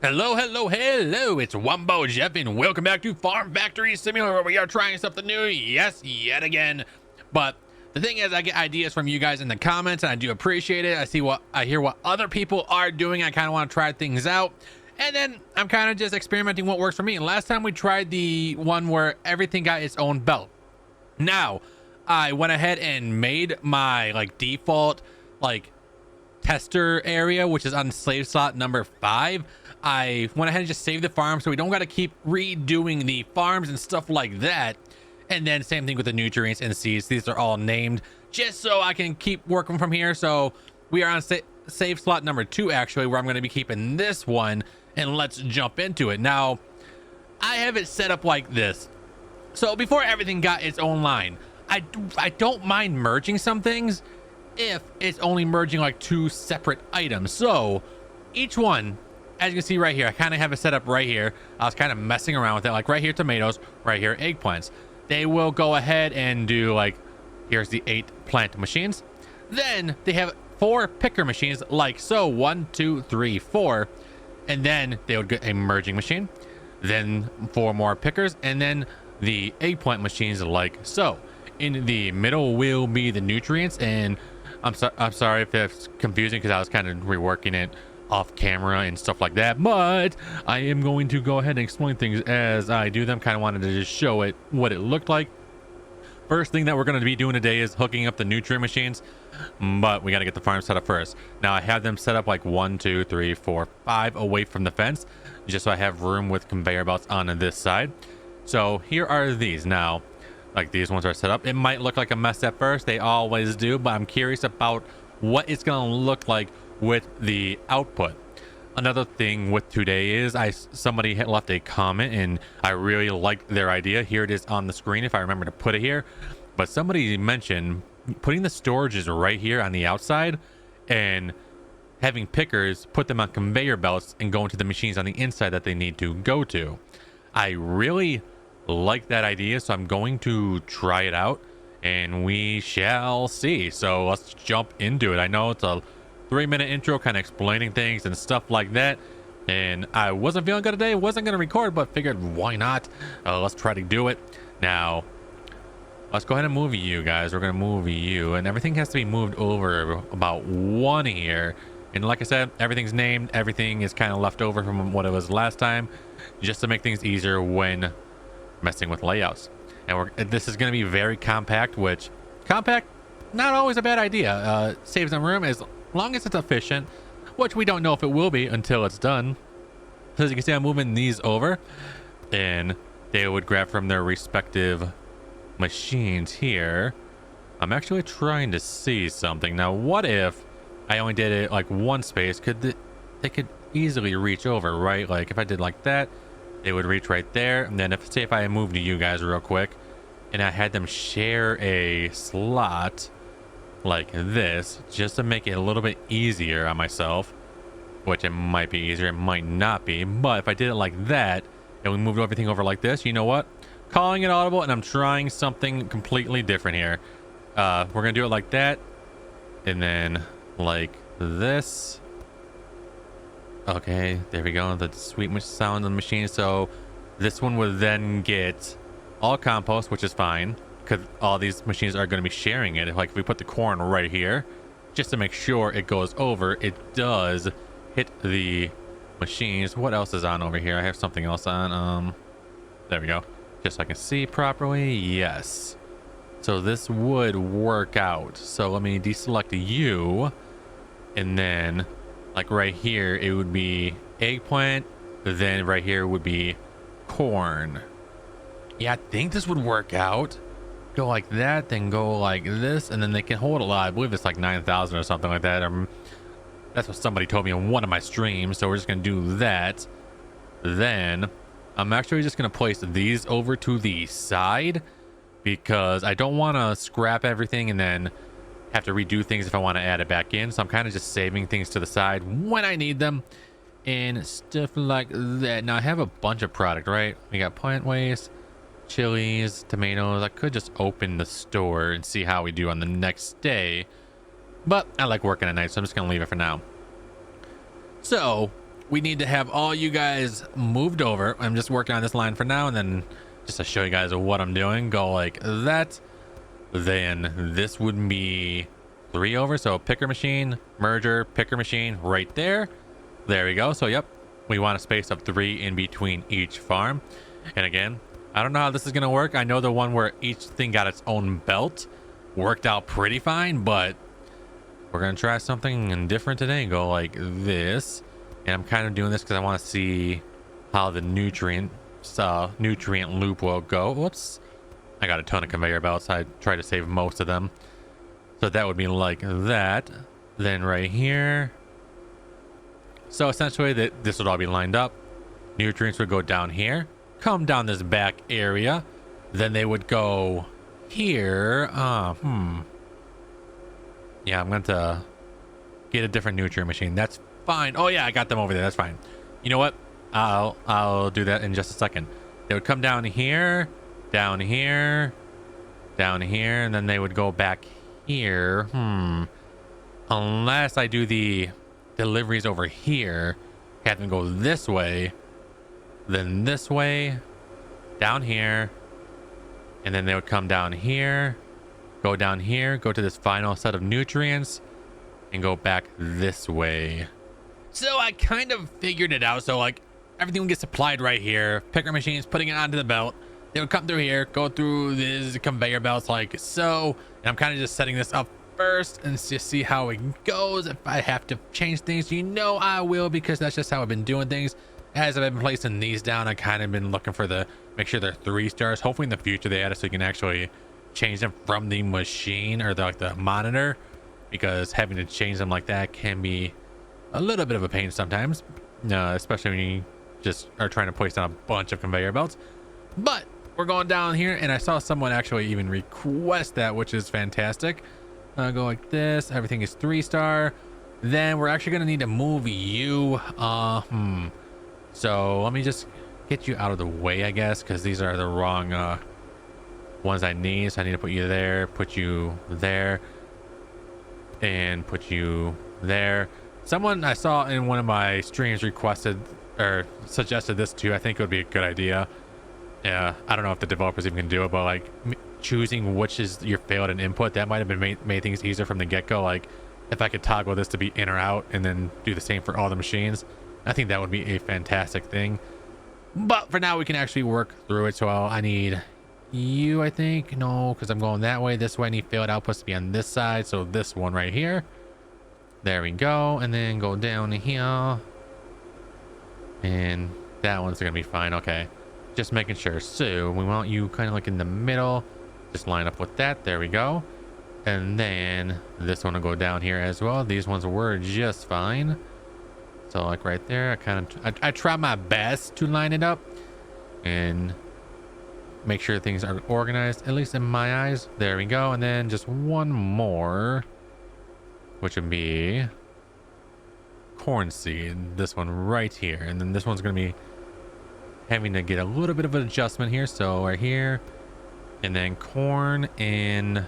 Hello, hello, hello, it's WumboJeff and welcome back to Farm Factory Simulator where we are trying something new, yes, yet again. But the thing is, I get ideas from you guys in the comments and I do appreciate it. I hear what other people are doing. I kind of want to try things out. And then I'm kind of just experimenting what works for me. And last time we tried the one where everything got its own belt. Now, I went ahead and made my default tester area, which is on slave slot number 5. I went ahead and just saved the farm so we don't got to keep redoing the farms and stuff like that. And then same thing with the nutrients and seeds. These are all named just so I can keep working from here. So we are on save slot number 2 actually, where I'm going to be keeping this one, and let's jump into it. Now I have it set up like this. So before everything got its own line, I don't mind merging some things if it's only merging like 2 separate items. So each one, as you can see right here, I kind of have it set up right here. I was kind of messing around with it, like right here tomatoes, right here eggplants. They will go ahead and do here's the 8 plant machines. Then they have 4 picker machines like so, 1 2 3 4, and then they would get a merging machine, then 4 more pickers, and then the eggplant machines like so. In the middle will be the nutrients, and I'm sorry if it's confusing because I was kind of reworking it off camera and stuff like that, but I am going to go ahead and explain things as I do them. Kind of wanted to just show it what it looked like. First thing that we're going to be doing today is hooking up the nutrient machines, but we got to get the farm set up first. Now I have them set up like 1 2 3 4 5 away from the fence, just so I have room with conveyor belts on this side. So here are these. Now these ones are set up. It might look like a mess at first, they always do, but I'm curious about what it's going to look like with the output. Another thing with today is somebody had left a comment and I really liked their idea. Here it is on the screen if I remember to put it here, but somebody mentioned putting the storages right here on the outside and having pickers put them on conveyor belts and go into the machines on the inside that they need to go to. I really like that idea, so I'm going to try it out and we shall see. So let's jump into it. I know it's a 3-minute intro kind of explaining things and stuff like that, and I wasn't feeling good today, wasn't going to record, but figured why not. Let's try to do it. Now let's go ahead and move you guys. We're going to move you, and everything has to be moved over about 1 here. And like I said, everything's named, everything is kind of left over from what it was last time, just to make things easier when messing with layouts. And this is going to be very compact, which compact, not always a bad idea. Saves some room as long as it's efficient, which we don't know if it will be until it's done. So as you can see, I'm moving these over and they would grab from their respective machines here. I'm actually trying to see something. Now what if I only did it like 1 space? They could easily reach over, right? Like if I did like that, they would reach right there. And then if I moved to you guys real quick and I had them share a slot like this, just to make it a little bit easier on myself, which it might be easier, it might not be, but if I did it like that and we moved everything over like this, you know what, calling it audible, and I'm trying something completely different here. We're gonna do it like that, and then like this. Okay, there we go, the sweet sound of the machine. So this one would then get all compost, which is fine because all these machines are going to be sharing it. Like if we put the corn right here, just to make sure it goes over, it does hit the machines. What else is on over here? I have something else on. There we go, just so I can see properly. Yes, so this would work out. So let me deselect you, and then like right here it would be eggplant, then right here would be corn. Yeah, I think this would work out. Go like that, then go like this, and then they can hold a lot. I believe it's like 9,000 or something like that. That's what somebody told me in one of my streams, so we're just gonna do that. Then I'm actually just gonna place these over to the side because I don't want to scrap everything and then have to redo things if I want to add it back in. So I'm kind of just saving things to the side when I need them and stuff like that. Now I have a bunch of product, right? We got plant waste, chilies, tomatoes. I could just open the store and see how we do on the next day, but I like working at night, so I'm just gonna leave it for now. So we need to have all you guys moved over. I'm just working on this line for now, and then just to show you guys what I'm doing, go like that. Then this would be 3 over. So picker machine, merger, picker machine right there. There we go. So yep, we want a space of 3 in between each farm. And again, I don't know how this is going to work. I know the one where each thing got its own belt worked out pretty fine, but we're going to try something different today and go like this. And I'm kind of doing this because I want to see how the nutrient loop will go. Whoops. I got a ton of conveyor belts. I try to save most of them. So that would be like that. Then right here. So essentially this would all be lined up. Nutrients would go down here, come down this back area. Then they would go here. Yeah, I'm going to get a different nutrient machine. That's fine. Oh yeah, I got them over there. That's fine. You know what? I'll do that in just a second. They would come down here, down here, down here, and then they would go back here. Unless I do the deliveries over here, have them go this way, then this way, down here, and then they would come down here, go down here, go to this final set of nutrients, and go back this way. So I kind of figured it out. So like everything would get supplied right here, picker machines putting it onto the belt. They would come through here, go through these conveyor belts like so. And I'm kind of just setting this up first and just see how it goes. If I have to change things, you know I will, because that's just how I've been doing things. As I've been placing these down, I kind of been looking for make sure they're 3 stars. Hopefully in the future they add it so you can actually change them from the machine or the monitor, because having to change them like that can be a little bit of a pain sometimes, especially when you just are trying to place down a bunch of conveyor belts. But we're going down here, and I saw someone actually even request that, which is fantastic. Go like this. Everything is 3-star. Then we're actually going to need to move you. So let me just get you out of the way, I guess, because these are the wrong ones I need. So I need to put you there, put you there, and put you there. Someone I saw in one of my streams requested or suggested this too. I think it would be a good idea. Yeah, I don't know if the developers even can do it, but like choosing which is your failed and input, that might have been made things easier from the get-go. Like if I could toggle this to be in or out and then do the same for all the machines, I think that would be a fantastic thing. But for now we can actually work through it. So I need you, I think. No, because I'm going that way. This way I need failed outputs to be on this side. So this one right here. There we go. And then go down here. And that one's gonna be fine. Okay, just making sure. So we want you kind of like in the middle, just line up with that. There we go. And then this one will go down here as well. These ones were just fine. So like right there, I try my best to line it up and make sure things are organized, at least in my eyes. There we go. And then just one more, which would be corn seed, this one right here. And then this one's going to be having to get a little bit of an adjustment here. So right here, and then corn and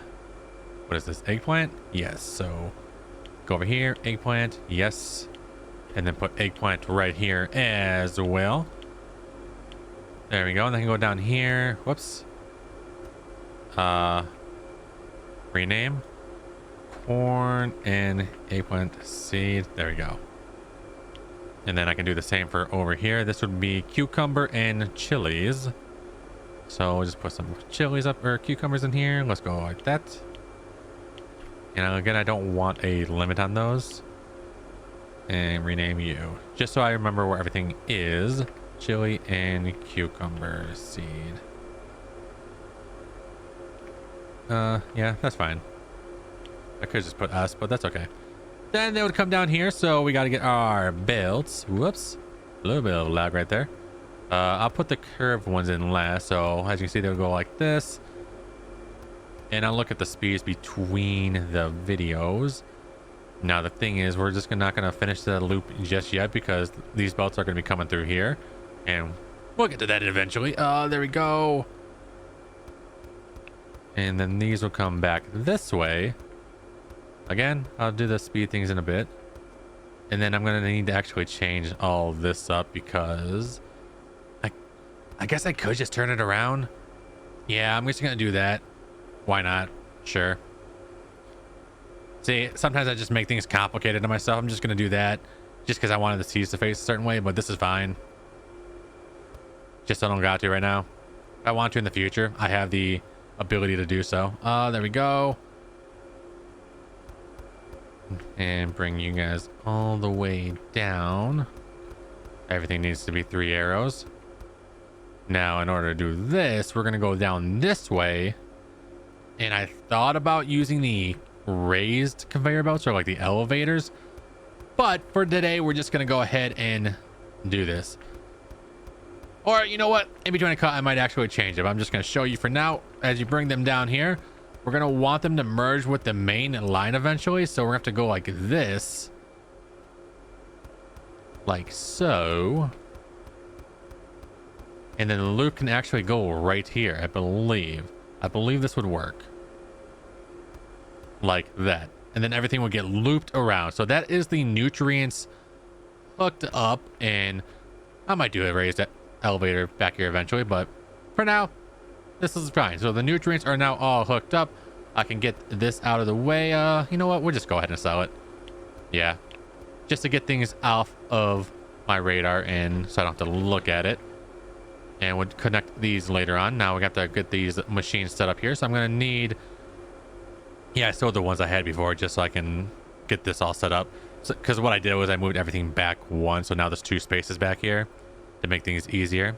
what is this, eggplant? Yes. So go over here, eggplant, yes, and then put eggplant right here as well. There we go. And then I can go down here. Whoops. Rename corn and eggplant seed. There we go. And then I can do the same for over here. This would be cucumber and chilies. So we'll just put some chilies up, or cucumbers in here. Let's go like that. And again, I don't want a limit on those. And rename you, just so I remember where everything is. Chili and cucumber seed. Yeah, that's fine. I could just put us, but that's okay. Then they would come down here, so we got to get our belts. Whoops, a little bit of lag right there. I'll put the curved ones in last, so as you can see, they'll go like this. And I'll look at the speeds between the videos. Now the thing is, we're just not going to finish the loop just yet, because these belts are going to be coming through here, and we'll get to that eventually. There we go. And then these will come back this way. Again, I'll do the speed things in a bit. And then I'm going to need to actually change all this up because I guess I could just turn it around. Yeah, I'm just going to do that. Why not? Sure. See, sometimes I just make things complicated to myself. I'm just going to do that just because I wanted to see the face a certain way, but this is fine. Just I don't got to right now. If I want to in the future, I have the ability to do so. There we go. And bring you guys all the way down. Everything needs to be 3 arrows. Now, in order to do this, we're going to go down this way. And I thought about using the raised conveyor belts or like the elevators. But for today, we're just going to go ahead and do this. Or, you know what? In between a cut, I might actually change it. But I'm just going to show you for now. As you bring them down here, we're going to want them to merge with the main line eventually. So we're going to have to go like this. Like so. And then the loop can actually go right here, I believe. I believe this would work. Like that. And then everything will get looped around. So that is the nutrients hooked up. And I might do a raised elevator back here eventually. But for now, this is fine. So the nutrients are now all hooked up. I can get this out of the way. You know what? We'll just go ahead and sell it. Yeah. Just to get things off of my radar and so I don't have to look at it. And we'll connect these later on. Now we got to get these machines set up here. So I'm going to need... Yeah, I sold the ones I had before just so I can get this all set up. Because what I did was I moved everything back one. So now there's 2 spaces back here to make things easier.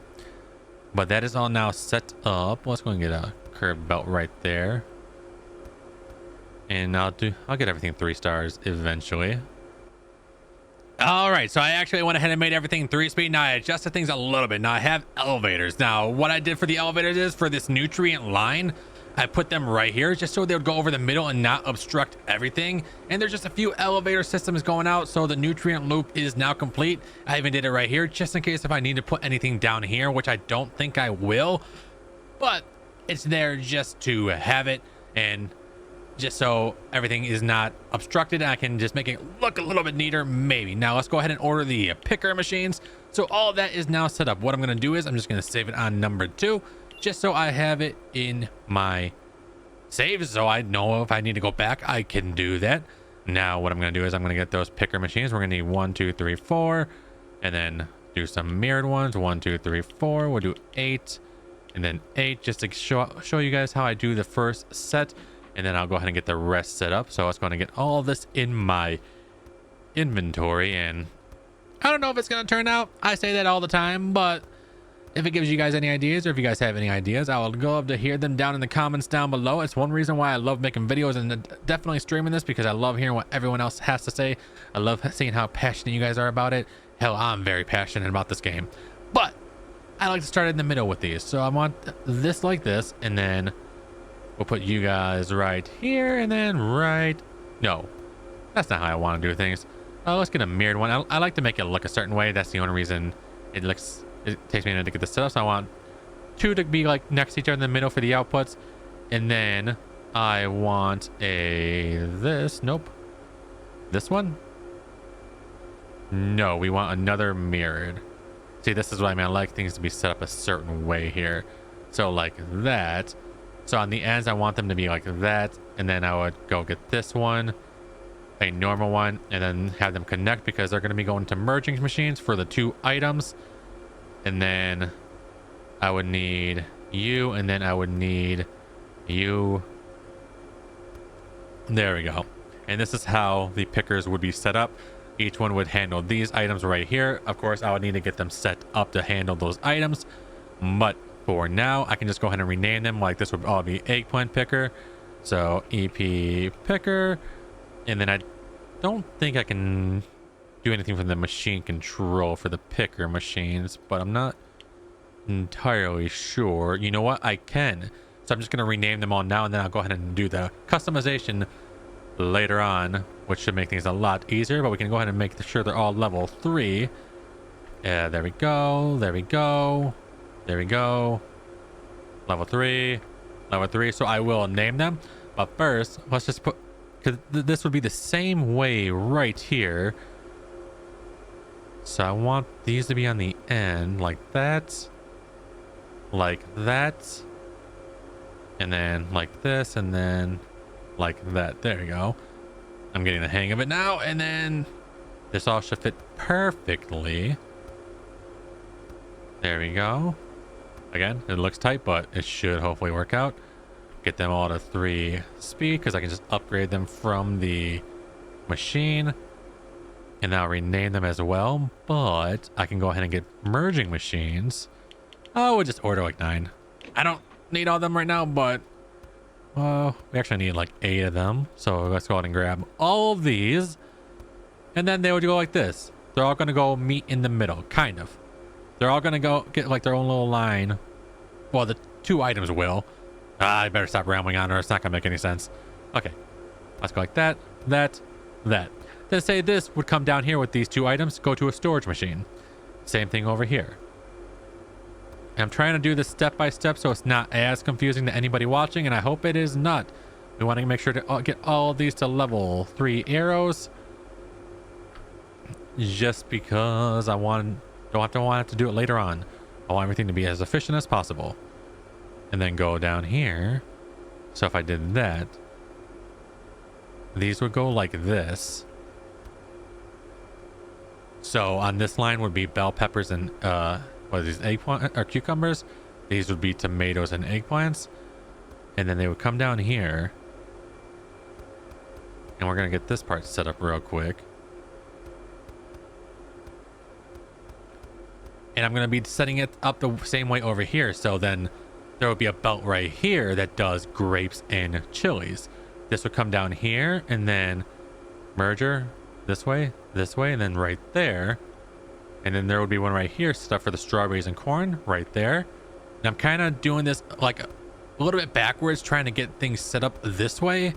But that is all now set up. Let's go and get a curved belt right there. And I'll get everything 3 stars eventually. All right, so I actually went ahead and made everything 3-speed. Now I adjusted things a little bit. Now I have elevators. Now what I did for the elevators is for this nutrient line, I put them right here just so they would go over the middle and not obstruct everything. And there's just a few elevator systems going out, so the nutrient loop is now complete. I even did it right here just in case if I need to put anything down here, which I don't think I will, but it's there just to have it and just so everything is not obstructed. I can just make it look a little bit neater, maybe. Now let's go ahead and order the picker machines. So all of that is now set up. What I'm going to do is I'm just going to save it on number 2, just so I have it in my saves. So I know if I need to go back, I can do that. Now what I'm going to do is I'm going to get those picker machines. We're going to need 1, 2, 3, 4, and then do some mirrored ones. 1, 2, 3, 4. We'll do 8 and then 8 just to show you guys how I do the first set. And then I'll go ahead and get the rest set up. So I was going to get all this in my inventory. And I don't know if it's going to turn out. I say that all the time. But if it gives you guys any ideas, or if you guys have any ideas, I would love to hear them down in the comments down below. It's one reason why I love making videos and definitely streaming this, because I love hearing what everyone else has to say. I love seeing how passionate you guys are about it. Hell, I'm very passionate about this game. But I like to start in the middle with these. So I want this like this. And then... we'll put you guys right here and then right... No, that's not how I want to do things. Let's get a mirrored one. I like to make it look a certain way. That's the only reason it takes me a minute to get this set up. So I want 2 to be like next to each other in the middle for the outputs. And then I want this. Nope. This one? No, we want another mirrored. See, this is what I mean. I like things to be set up a certain way here. So like that. So on the ends, I want them to be like that. And then I would go get this one, a normal one, and then have them connect because they're going to be going to merging machines for the 2 items. And then I would need you, and then I would need you. There we go. And this is how the pickers would be set up. Each one would handle these items right here. Of course, I would need to get them set up to handle those items. But for now, I can just go ahead and rename them. Like this would all be eggplant picker. So EP picker. And then I don't think I can do anything from the machine control for the picker machines, but I'm not entirely sure. You know what? I can. So I'm just going to rename them all now, and then I'll go ahead and do the customization later on, which should make things a lot easier. But we can go ahead and make sure they're all level 3. Yeah, there we go. There we go. There we go. Level 3. Level 3. So I will name them. But first, let's just put... because this would be the same way right here. So I want these to be on the end like that, and then like this, and then like that. There we go. I'm getting the hang of it now. And then this all should fit perfectly. There we go. Again, it looks tight, but it should hopefully work out. Get them all to 3 speed because I can just upgrade them from the machine. And now rename them as well. But I can go ahead and get merging machines. Oh, we'll just order like 9. I don't need all of them right now, but we actually need like 8 of them. So let's go ahead and grab all of these. And then they would go like this. They're all going to go meet in the middle, kind of. They're all going to go get like their own little line. Well, the 2 items will. I better stop rambling on or it's not going to make any sense. Okay. Let's go like that, that, that. Then say this would come down here with these 2 items, go to a storage machine. Same thing over here. And I'm trying to do this step by step so it's not as confusing to anybody watching, and I hope it is not. We want to make sure to get all of these to level 3 arrows. Just because I don't have to do it later on. I want everything to be as efficient as possible. And then go down here. So if I did that, these would go like this. So on this line would be bell peppers and what are these, eggplant or cucumbers? These would be tomatoes and eggplants. And then they would come down here. And we're gonna get this part set up real quick. And I'm gonna be setting it up the same way over here. So then there would be a belt right here that does grapes and chilies. This would come down here and then merger this way, and then right there. And then there would be one right here, stuff for the strawberries and corn right there. And I'm kind of doing this like a little bit backwards, trying to get things set up this way,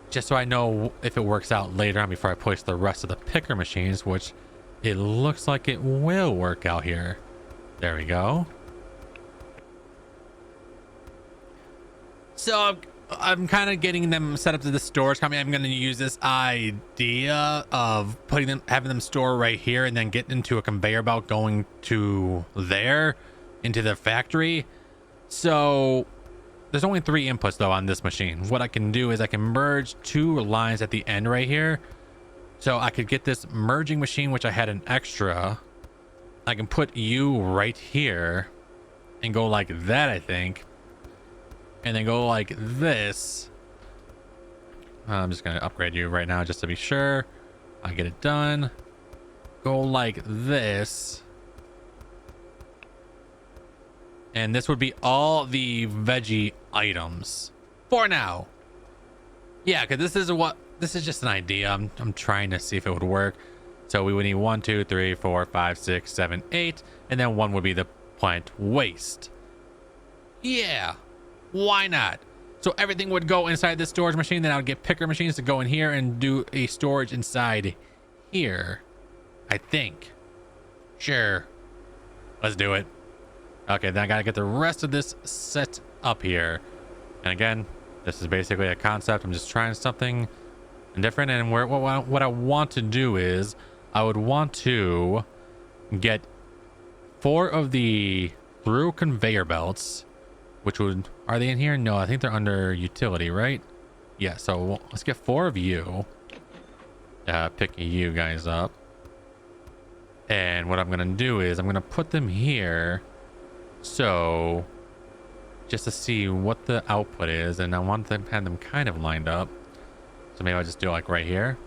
just so I know if it works out later on before I place the rest of the picker machines, which it looks like it will work out here. There we go. So I'm kind of getting them set up to the storage company. I'm going to use this idea of having them store right here and then get into a conveyor belt going to there into the factory. So there's only 3 inputs though on this machine. What I can do is I can merge 2 lines at the end right here. So I could get this merging machine, which I had an extra. I can put you right here and go like that, I think. And then go like this. I'm just going to upgrade you right now just to be sure. I get it done. Go like this. And this would be all the veggie items for now. Yeah, because this is just an idea. I'm trying to see if it would work. So we would need 1, 2, 3, 4, 5, 6, 7, 8. And then 1 would be the plant waste. Yeah. Why not? So everything would go inside this storage machine. Then I would get picker machines to go in here and do a storage inside here. I think. Sure. Let's do it. Okay, then I gotta get the rest of this set up here. And again, this is basically a concept. I'm just trying something different. And what I want to do is I would want to get 4 of the through conveyor belts. Which would, are they in here? No, I think they're under utility, right? Yeah, so let's get 4 of you. Pick you guys up. And what I'm going to do is I'm going to put them here. So, just to see what the output is. And I want them to have them kind of lined up. So maybe I'll just do it like right here.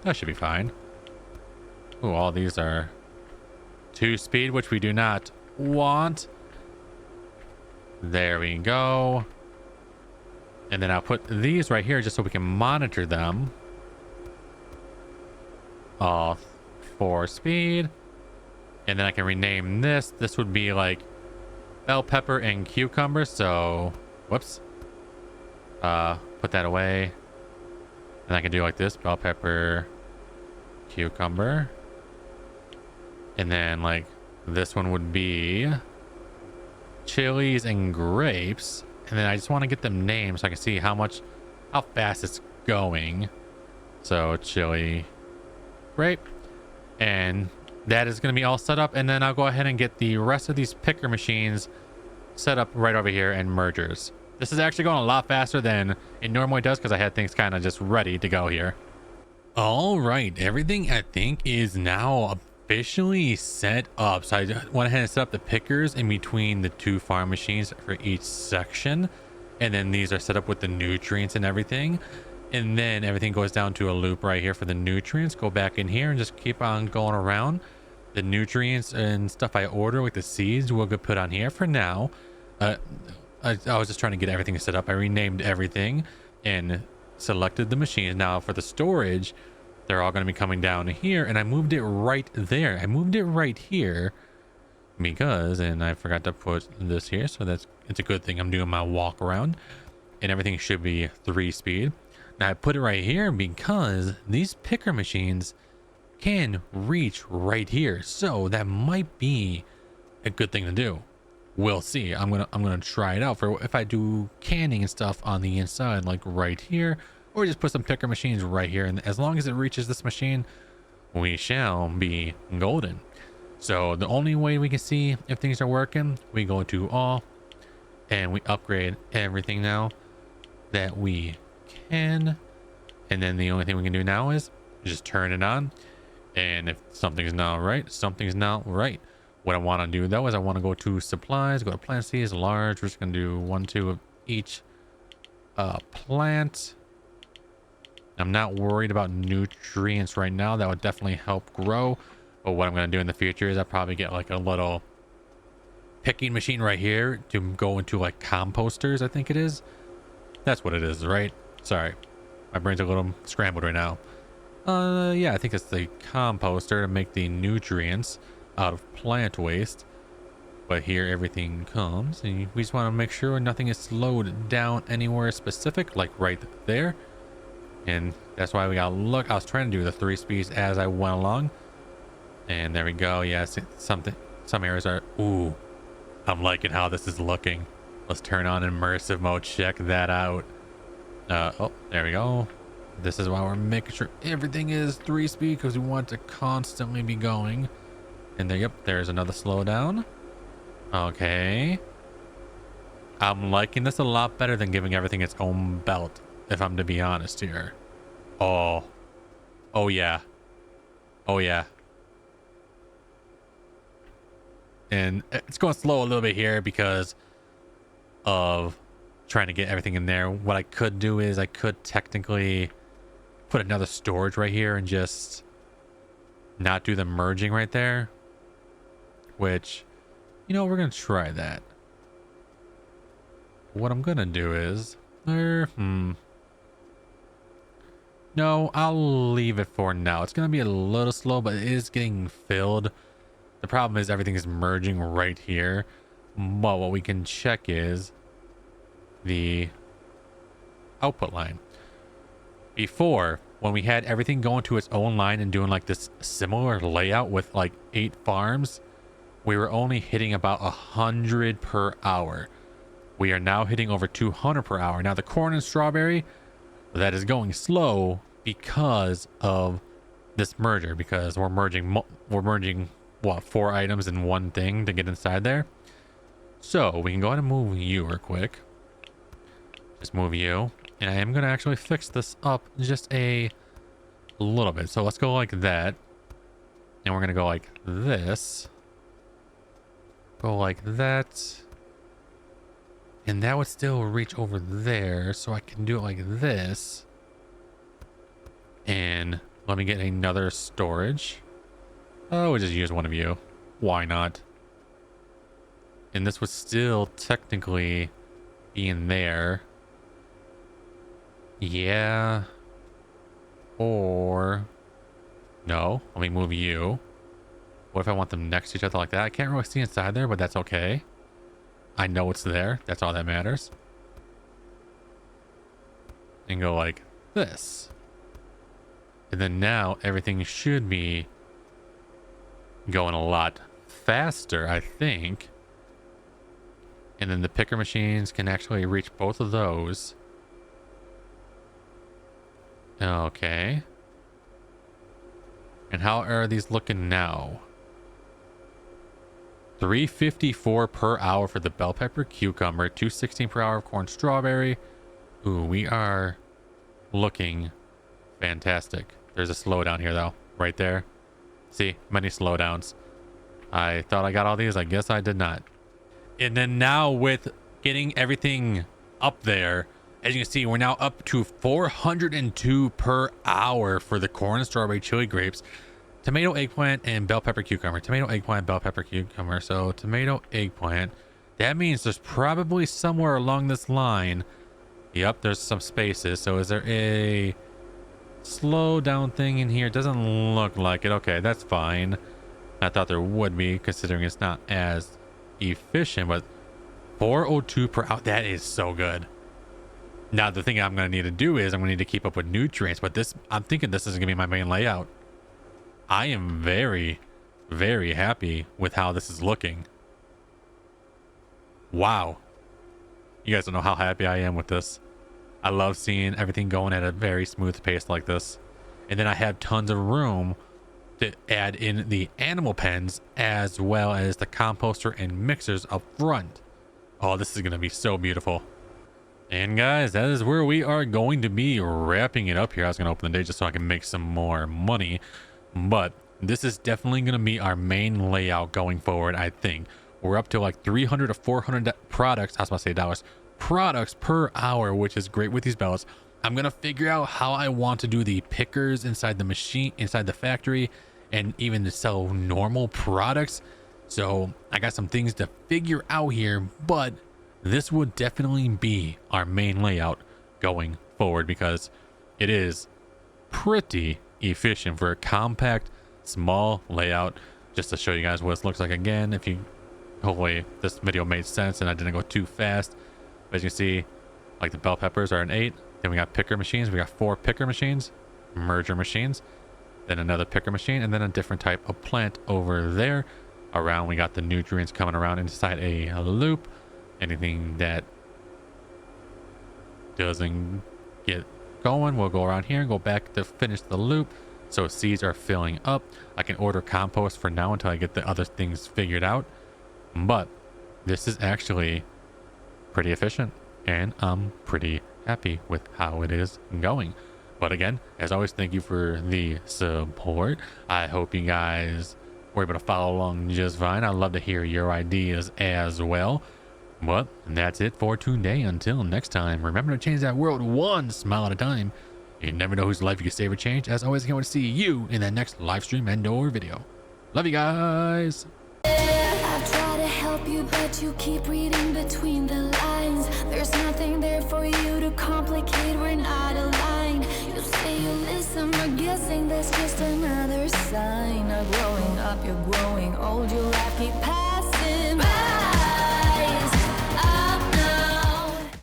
That should be fine. Ooh, all these are 2 speed, which we do not want. There we go. And then I'll put these right here just so we can monitor them. All 4 speed. And then I can rename this. This would be like bell pepper and cucumber. So, whoops. Put that away. And I can do like this, bell pepper, cucumber. And then like this one would be chilies and grapes. And then I just want to get them named so I can see how fast it's going. So chili, grape, and that is going to be all set up, and then I'll go ahead and get the rest of these picker machines set up right over here and mergers. This is actually going a lot faster than it normally does because I had things kind of just ready to go here. All right, everything I think is now officially set up. So I went ahead and set up the pickers in between the 2 farm machines for each section, and then these are set up with the nutrients and everything. And then everything goes down to a loop right here for the nutrients. Go back in here and just keep on going around. The nutrients and stuff I order with the seeds will get put on here for now. I was just trying to get everything set up. I renamed everything and selected the machines. Now for the storage, they're all going to be coming down here, and I moved it right there. I moved it right here because, and I forgot to put this here, so it's a good thing I'm doing my walk around, and everything should be 3-speed. Now I put it right here because these picker machines can reach right here, so that might be a good thing to do. We'll see. I'm gonna try it out for if I do canning and stuff on the inside, like right here, or just put some picker machines right here, and as long as it reaches this machine, we shall be golden. So the only way we can see if things are working, we go to all and we upgrade everything now that we can, and then the only thing we can do now is just turn it on, and if something's not right, something's not right. What I want to do though is I want to go to supplies, go to plant seeds, large. We're just gonna do 1, 2 of each plant. I'm not worried about nutrients right now. That would definitely help grow, but what I'm gonna do in the future is I'll probably get like a little picking machine right here to go into like composters. I think it is. That's what it is, right? Sorry, my brain's a little scrambled right now. Yeah, I think it's the composter to make the nutrients out of plant waste. But here everything comes, and we just want to make sure nothing is slowed down anywhere specific, like right there. And that's why we gotta look. I was trying to do the 3 speeds as I went along, and there we go. Yes, some areas are, ooh, I'm liking how this is looking. Let's turn on immersive mode, check that out. Oh, there we go. This is why we're making sure everything is 3 speed, because we want to constantly be going. And there, yep, there's another slowdown. Okay, I'm liking this a lot better than giving everything its own belt, if I'm to be honest here. Oh yeah, oh yeah. And it's going slow a little bit here because of trying to get everything in there. What I could do is I could technically put another storage right here and just not do the merging right there, which, you know, we're gonna try that. What I'm gonna do is no, I'll leave it for now. It's gonna be a little slow, but it is getting filled. The problem is everything is merging right here. But what we can check is the output line. Before, when we had everything going to its own line and doing like this similar layout with like 8 farms, we were only hitting about 100 per hour. We are now hitting over 200 per hour. Now the corn and strawberry, that is going slow because of this merger, because we're merging what, 4 items in one thing to get inside there. So we can go ahead and move you real quick. Just move you, and I am going to actually fix this up just a little bit. So let's go like that, and we're going to go like this, go like that, and that would still reach over there, so I can do it like this. And let me get another storage. Oh, we'll just use one of you, why not? And this would still technically be in there. Yeah. Or no, let me move you. What if I want them next to each other like that? I can't really see inside there, but that's okay. I know it's there. That's all that matters. And go like this. And then now everything should be going a lot faster, I think. And then the picker machines can actually reach both of those. Okay. And how are these looking now? 354 per hour for the bell pepper cucumber, 216 per hour of corn strawberry. Ooh, we are looking fantastic. There's a slowdown here though, right there. See, many slowdowns. I thought I got all these. I guess I did not. And then now with getting everything up there, as you can see, we're now up to 402 per hour for the corn, strawberry, chili grapes, tomato, eggplant, and bell pepper cucumber. Tomato, eggplant, bell pepper cucumber. So tomato, eggplant. That means there's probably somewhere along this line. Yep, there's some spaces. So is there a slow down thing in here? Doesn't look like it. Okay, that's fine. I thought there would be, considering it's not as efficient, but 402 per hour. That is so good. Now the thing I'm going to need to do is I'm going to need to keep up with nutrients, but this, I'm thinking this is going to be my main layout. I am very, very happy with how this is looking. Wow. You guys don't know how happy I am with this. I love seeing everything going at a very smooth pace like this. And then I have tons of room to add in the animal pens as well as the composter and mixers up front. Oh, this is going to be so beautiful. And guys, that is where we are going to be wrapping it up here. I was going to open the day just so I can make some more money. But this is definitely going to be our main layout going forward, I think. We're up to like 300 to 400 products. I was about to say dollars. Products per hour, which is great with these belts. I'm going to figure out how I want to do the pickers inside the machine, inside the factory, and even to sell normal products. So I got some things to figure out here, but this would definitely be our main layout going forward because it is pretty efficient for a compact, small layout. Just to show you guys what it looks like again, if you, hopefully this video made sense and I didn't go too fast. But as you can see, like the bell peppers are an 8. Then we got picker machines. We got 4 picker machines, merger machines, then another picker machine, and then a different type of plant over there. Around, we got the nutrients coming around inside a loop. Anything that doesn't get going, we'll go around here and go back to finish the loop. So seeds are filling up. I can order compost for now until I get the other things figured out. But this is actually pretty efficient, and I'm pretty happy with how it is going. But again, as always, thank you for the support. I hope you guys were able to follow along just fine. I'd love to hear your ideas as well. But that's it for today. Until next time, remember to change that world one smile at a time. You never know whose life you can save or change. As always, I can't wait to see you in that next live stream and or video. Love you guys. I try to help you, but you keep reading between the lines. There's nothing there for you to complicate. We're not aligned. You say you listen, but guessing that's just another sign of growing up. You're growing old.